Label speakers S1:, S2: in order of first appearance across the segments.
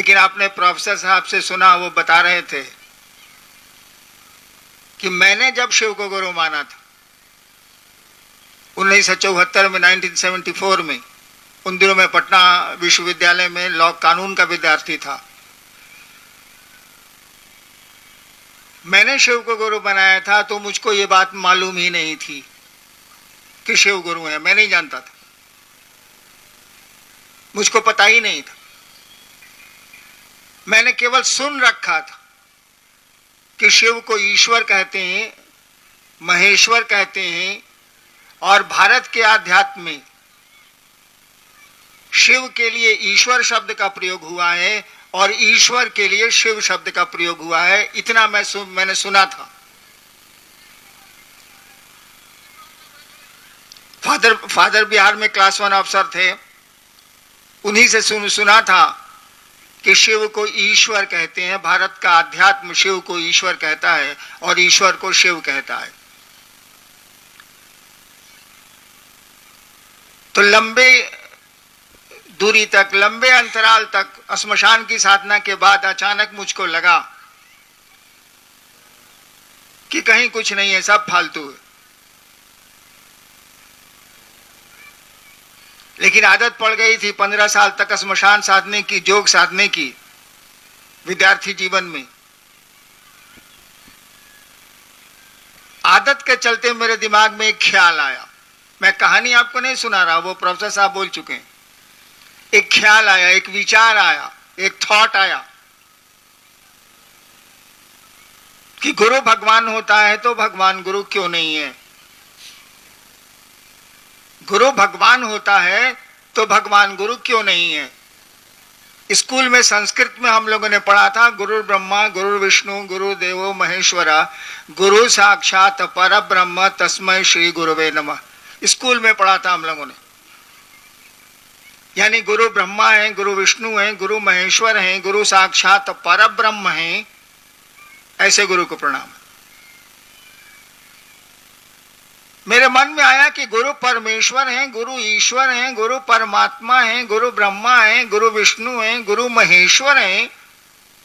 S1: लेकिन आपने प्रोफेसर साहब से सुना, वो बता रहे थे कि मैंने जब शिव को गुरु माना था 1974 में, 1974 में, उन दिनों में पटना विश्वविद्यालय में लॉ कानून का विद्यार्थी था। मैंने शिव को गुरु बनाया था तो मुझको ये बात मालूम ही नहीं थी कि शिव गुरु है। मैं नहीं जानता था, मुझको पता ही नहीं था। मैंने केवल सुन रखा था कि शिव को ईश्वर कहते हैं, महेश्वर कहते हैं, और भारत के आध्यात्म में शिव के लिए ईश्वर शब्द का प्रयोग हुआ है और ईश्वर के लिए शिव शब्द का प्रयोग हुआ है। इतना मैंने सुना था। फादर बिहार में क्लास 1 अफसर थे, उन्हीं से सुना था कि शिव को ईश्वर कहते हैं। भारत का अध्यात्म शिव को ईश्वर कहता है और ईश्वर को शिव कहता है। तो लंबे दूरी तक, लंबे अंतराल तक श्मशान की साधना के बाद अचानक मुझको लगा कि कहीं कुछ नहीं है, सब फालतू है। लेकिन आदत पड़ गई थी 15 साल तक श्मशान साधने की, योग साधने की, विद्यार्थी जीवन में। आदत के चलते मेरे दिमाग में एक ख्याल आया। मैं कहानी आपको नहीं सुना रहा, वो प्रोफेसर साहब बोल चुके हैं। एक ख्याल आया, एक विचार आया, एक थॉट आया कि गुरु भगवान होता है तो भगवान गुरु क्यों नहीं है? गुरु भगवान होता है तो भगवान गुरु क्यों नहीं है? स्कूल में संस्कृत में हम लोगों ने पढ़ा था, गुरु ब्रह्मा गुरु विष्णु गुरु देवो महेश्वरा गुरु साक्षात परब्रह्म तस्मै श्री गुरुवे नमः। स्कूल में पढ़ा था हम लोगों ने। यानी गुरु ब्रह्मा है, गुरु विष्णु है, गुरु महेश्वर है, गुरु साक्षात परब्रह्म है, ऐसे गुरु को प्रणाम। मेरे मन में आया कि गुरु परमेश्वर हैं, गुरु ईश्वर हैं, गुरु परमात्मा हैं, गुरु ब्रह्मा हैं, गुरु विष्णु हैं, गुरु महेश्वर हैं,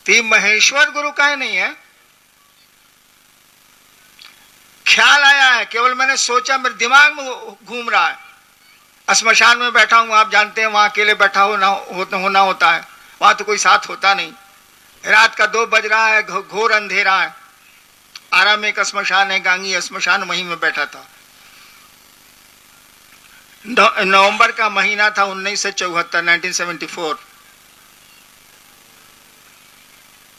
S1: तो महेश्वर गुरु काहे नहीं है? ख्याल आया है, केवल मैंने सोचा, मेरे दिमाग में घूम रहा है। श्मशान में बैठा हूं, आप जानते हैं, वहां अकेले बैठा होना होता है, वहां तो कोई साथ होता नहीं। रात का 2 बज रहा है, घोर अंधेरा है। आरा में एक श्मशान है, गांगी श्मशान, वहीं में बैठा था। नवंबर का महीना था 1974, 1974,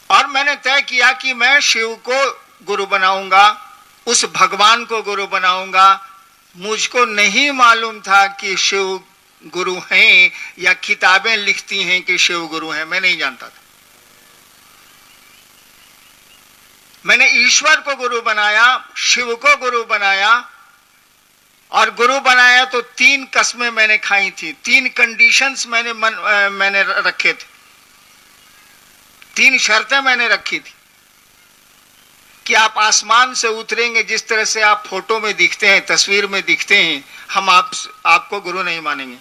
S1: और मैंने तय किया कि मैं शिव को गुरु बनाऊंगा, उस भगवान को गुरु बनाऊंगा। मुझको नहीं मालूम था कि शिव गुरु हैं या किताबें लिखती हैं कि शिव गुरु हैं, मैं नहीं जानता था। मैंने ईश्वर को गुरु बनाया, शिव को गुरु बनाया, और गुरु बनाया तो 3 कस्में मैंने खाई थी, 3 कंडीशंस मैंने रखे थे, 3 शर्तें मैंने रखी थी कि आप आसमान से उतरेंगे, जिस तरह से आप फोटो में दिखते हैं, तस्वीर में दिखते हैं, हम आपको गुरु नहीं मानेंगे।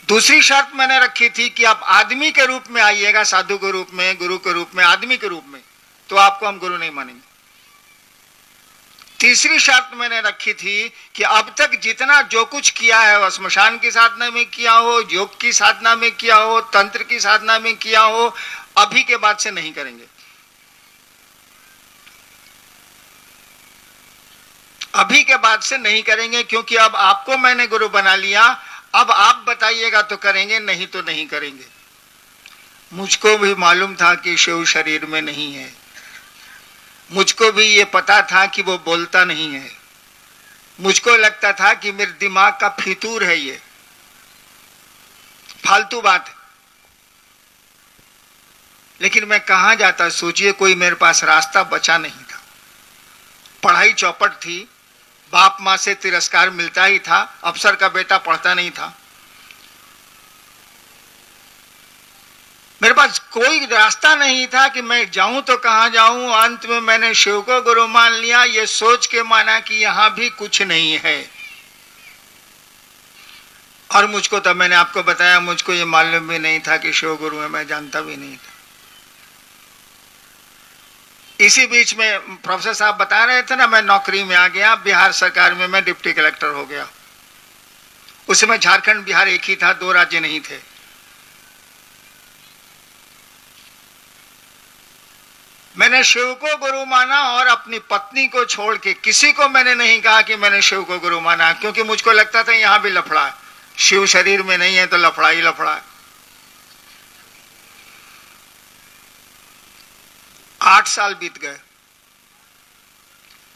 S1: दूसरी शर्त मैंने रखी थी कि आप आदमी के रूप में आइएगा, साधु के रूप में, गुरु के रूप में, आदमी के रूप में, तो आपको हम गुरु नहीं मानेंगे। तीसरी शर्त मैंने रखी थी कि अब तक जितना जो कुछ किया है, श्मशान की साधना में किया हो, योग की साधना में किया हो, तंत्र की साधना में किया हो, अभी के बाद से नहीं करेंगे। अभी के बाद से नहीं करेंगे, क्योंकि अब आपको मैंने गुरु बना लिया। अब आप बताइएगा तो करेंगे, नहीं तो नहीं करेंगे। मुझको भी मालूम था कि शिव शरीर में नहीं है, मुझको भी ये पता था कि वो बोलता नहीं है। मुझको लगता था कि मेरे दिमाग का फितूर है, ये फालतू बात है। लेकिन मैं कहां जाता, सोचिए, कोई मेरे पास रास्ता बचा नहीं था। पढ़ाई चौपट थी, बाप माँ से तिरस्कार मिलता ही था, अफसर का बेटा पढ़ता नहीं था। मेरे पास कोई रास्ता नहीं था कि मैं जाऊं तो कहां जाऊं। अंत में मैंने शिव को गुरु मान लिया, ये सोच के माना कि यहां भी कुछ नहीं है। और मुझको तो मैंने आपको बताया, मुझको ये मालूम भी नहीं था कि शिव गुरु है, मैं जानता भी नहीं था। इसी बीच में प्रोफेसर साहब बता रहे थे ना, मैं नौकरी में आ गया, बिहार सरकार में मैं डिप्टी कलेक्टर हो गया। उस समय झारखंड बिहार एक ही था, दो राज्य नहीं थे। मैंने शिव को गुरु माना और अपनी पत्नी को छोड़ के किसी को मैंने नहीं कहा कि मैंने शिव को गुरु माना, क्योंकि मुझको लगता था यहां भी लफड़ा है, शिव शरीर में नहीं है तो लफड़ा ही लफड़ा है। 8 साल बीत गए,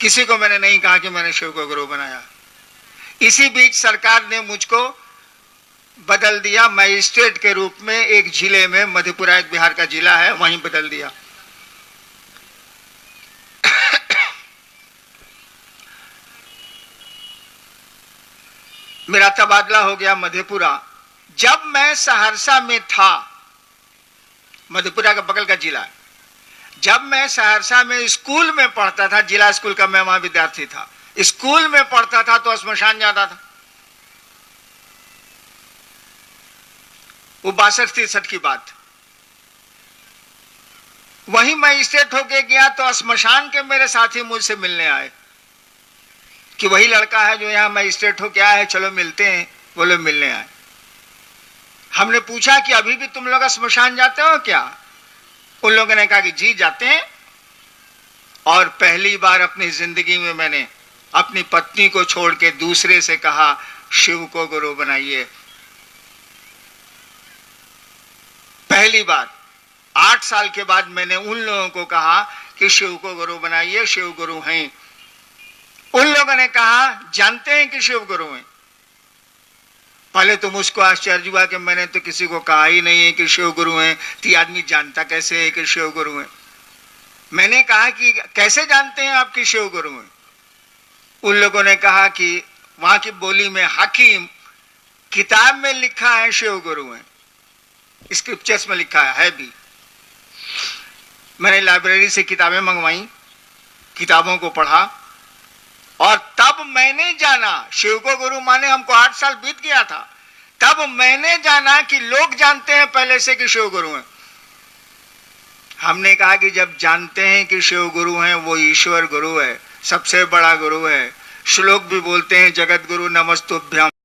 S1: किसी को मैंने नहीं कहा कि मैंने शिव को गुरु बनाया। इसी बीच सरकार ने मुझको बदल दिया मजिस्ट्रेट के रूप में, एक जिले में, मधेपुरा एक बिहार का जिला है, वहीं बदल दिया। मेरा तबादला हो गया मधेपुरा। जब मैं सहरसा में था, मधेपुरा का बगल का जिला, जब मैं सहरसा में स्कूल में पढ़ता था, जिला स्कूल का मैं वहां विद्यार्थी था, स्कूल में पढ़ता था तो श्मशान जाता था। वो 62-63 की बात। वहीं मैं स्टेट होके गया तो श्मशान के मेरे साथी मुझसे मिलने आए कि वही लड़का है जो यहां मजिस्ट्रेट हो, क्या है, चलो मिलते हैं। वो लोग मिलने आए। हमने पूछा कि अभी भी तुम लोग श्मशान जाते हो क्या? उन लोगों ने कहा कि जी जाते हैं। और पहली बार अपनी जिंदगी में मैंने अपनी पत्नी को छोड़ के दूसरे से कहा शिव को गुरु बनाइए। पहली बार 8 साल के बाद मैंने उन लोगों को कहा कि शिव को गुरु बनाइए, शिव गुरु हैं। उन लोगों ने कहा जानते हैं कि शिव गुरु हैं। पहले तो मुझको आश्चर्य हुआ कि मैंने तो किसी को कहा ही नहीं है कि शिव गुरु हैं, तो ये आदमी जानता कैसे है कि शिव गुरु हैं? मैंने कहा कि कैसे जानते हैं आप कि शिव गुरु हैं? उन लोगों ने कहा कि वहां की बोली में हकीम, किताब में लिखा है शिव गुरु हैं, स्क्रिप्चर्स में लिखा है भी। मैंने लाइब्रेरी से किताबें मंगवाई, किताबों को पढ़ा और तब मैंने जाना शिव को गुरु माने। हमको 8 साल बीत गया था, तब मैंने जाना कि लोग जानते हैं पहले से कि शिव गुरु हैं। हमने कहा कि जब जानते हैं कि शिव गुरु हैं, वो ईश्वर गुरु है, सबसे बड़ा गुरु है। श्लोक भी बोलते हैं जगत गुरु नमस्तुभ्यम।